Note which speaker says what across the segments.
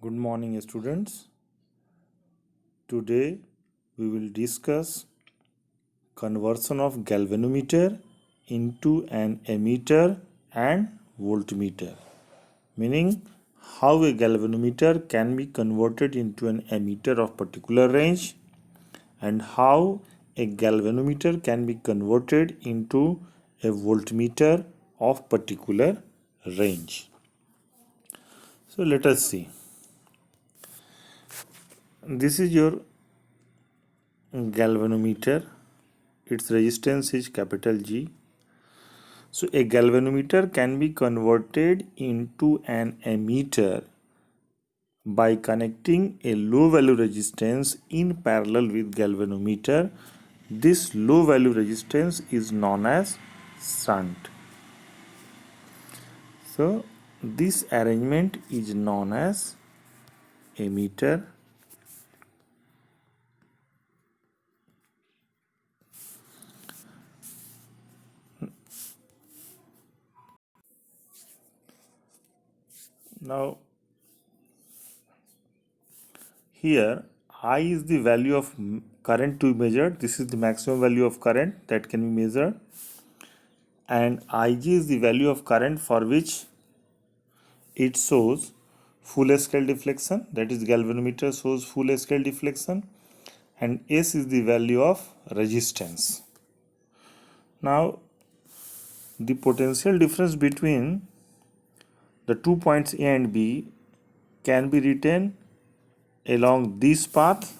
Speaker 1: Good morning, students. Today we will discuss conversion of galvanometer into an ammeter and voltmeter, meaning how a galvanometer can be converted into an ammeter of particular range and how a galvanometer can be converted into a voltmeter of particular range. So let us see. This is your galvanometer. Its resistance is capital G. So a galvanometer can be converted into an ammeter by connecting a low value resistance in parallel with galvanometer. This low value resistance is known as shunt. So this arrangement is known as ammeter. Now here I is the value of current to be measured. This is the maximum value of current that can be measured, and Ig is the value of current for which it shows full scale deflection, that is galvanometer shows full scale deflection, and S is the value of resistance. Now the potential difference between the 2 points A and B can be written along this path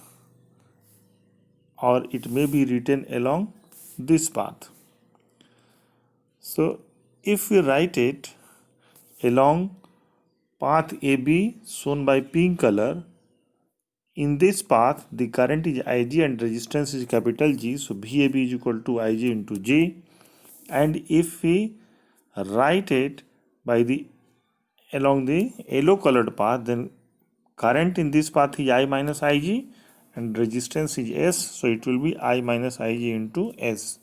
Speaker 1: or it may be written along this path. So if we write it along path AB shown by pink color, in this path the current is Ig and resistance is capital G, so VAB is equal to Ig into G. And if we write it by the along the yellow colored path, then current in this path is I minus Ig and resistance is S, so it will be I minus Ig into S.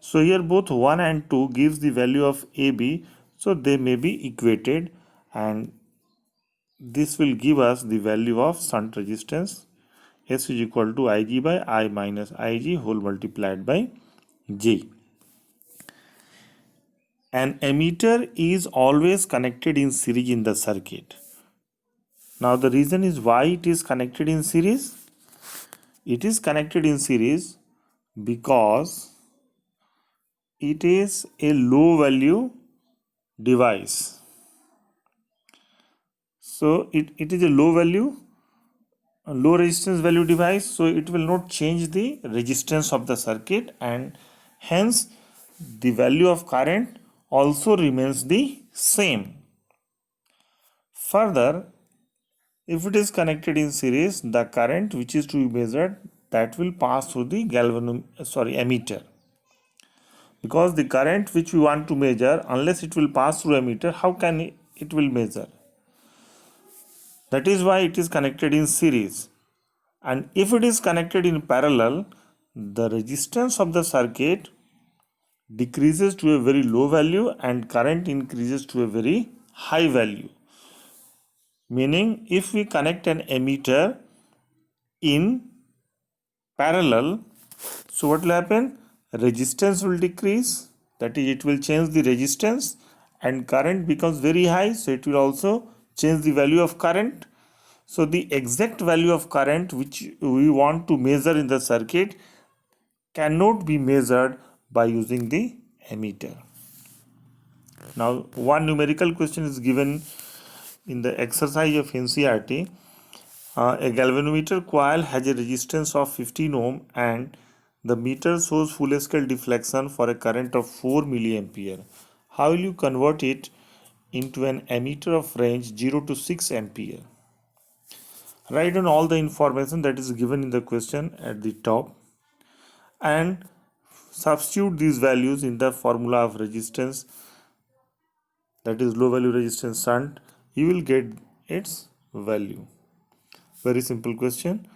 Speaker 1: So here both 1 and 2 gives the value of AB, so they may be equated, and this will give us the value of shunt resistance. S is equal to Ig by I minus Ig whole multiplied by J. An ammeter is always connected in series in the circuit. Now the reason is why it is connected in series. It is connected in series because it is a low value device. So it is a low resistance value device, so it will not change the resistance of the circuit, and hence the value of current also remains the same. Further, if it is connected in series, the current which is to be measured, that will pass through the ammeter, because the current which we want to measure, unless it will pass through ammeter, how can it will measure? That is why it is connected in series. And if it is connected in parallel, the resistance of the circuit decreases to a very low value and current increases to a very high value. Meaning, if we connect an ammeter in parallel, so what will happen? Resistance will decrease, that is, it will change the resistance, and current becomes very high, so it will also change the value of current. So the exact value of current which we want to measure in the circuit cannot be measured by using the ammeter. Now one numerical question is given in the exercise of NCERT. A galvanometer coil has a resistance of 15 ohm and the meter shows full scale deflection for a current of 4 milliampere. How will you convert it into an ammeter of range 0 to 6 ampere? Write down all the information that is given in the question at the top and substitute these values in the formula of resistance, that is low value resistance shunt. You will get its value. Very simple question.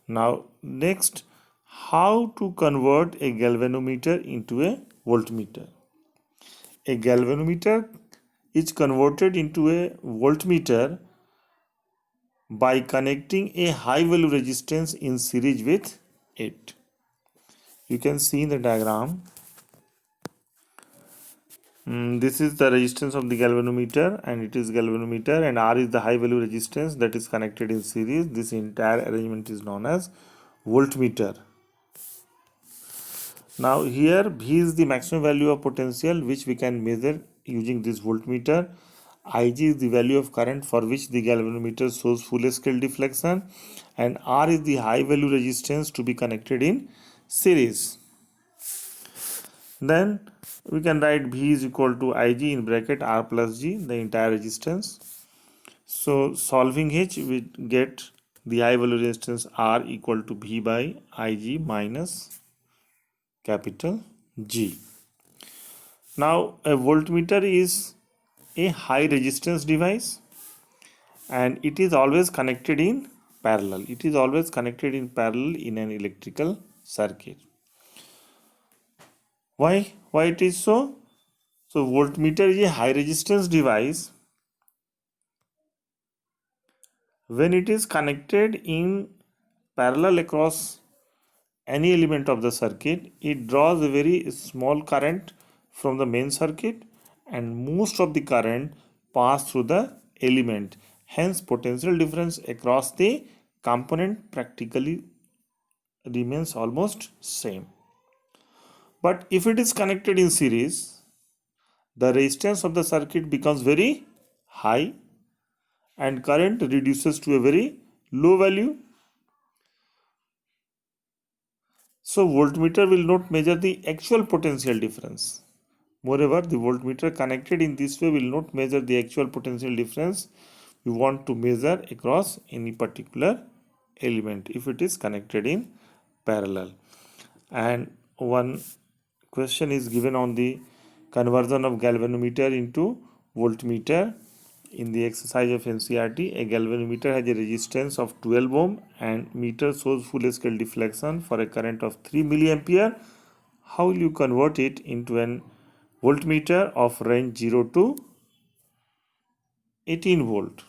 Speaker 1: Now next, how to convert a galvanometer into a voltmeter? A galvanometer is converted into a voltmeter by connecting a high value resistance in series with it. You can see in the diagram, this is the resistance of the galvanometer, and it is galvanometer, and R is the high value resistance that is connected in series. This entire arrangement is known as voltmeter. Now here V is the maximum value of potential which we can measure using this voltmeter. Ig is the value of current for which the galvanometer shows full scale deflection, and R is the high value resistance to be connected in series. Then we can write V is equal to Ig in bracket R plus G, the entire resistance. So solving H, we get the high value resistance R equal to V by Ig minus capital G. Now a voltmeter is a high resistance device, and it is always connected in parallel. It is always connected in parallel in an electrical circuit. Why it is so? So voltmeter is a high resistance device. When it is connected in parallel across any element of the circuit, it draws a very small current from the main circuit, and most of the current pass through the element. Hence potential difference across the component practically remains almost same. But if it is connected in series, the resistance of the circuit becomes very high and current reduces to a very low value. So voltmeter will not measure the actual potential difference. Moreover, the voltmeter connected in this way will not measure the actual potential difference we want to measure across any particular element if it is connected in parallel. And one question is given on the conversion of galvanometer into voltmeter. In the exercise of NCERT, a galvanometer has a resistance of 12 ohm and meter shows full scale deflection for a current of 3 milliampere. How will you convert it into an voltmeter of range 0 to 18 volt?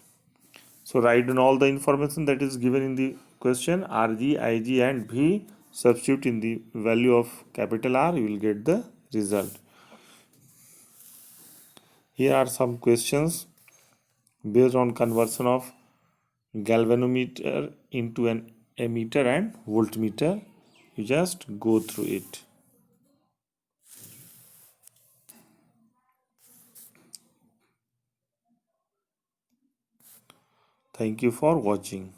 Speaker 1: So write down all the information that is given in the question, Rg, Ig and V. Substitute in the value of capital R, you will get the result. Here are some questions based on conversion of galvanometer into an ammeter and voltmeter. You just go through it. Thank you for watching.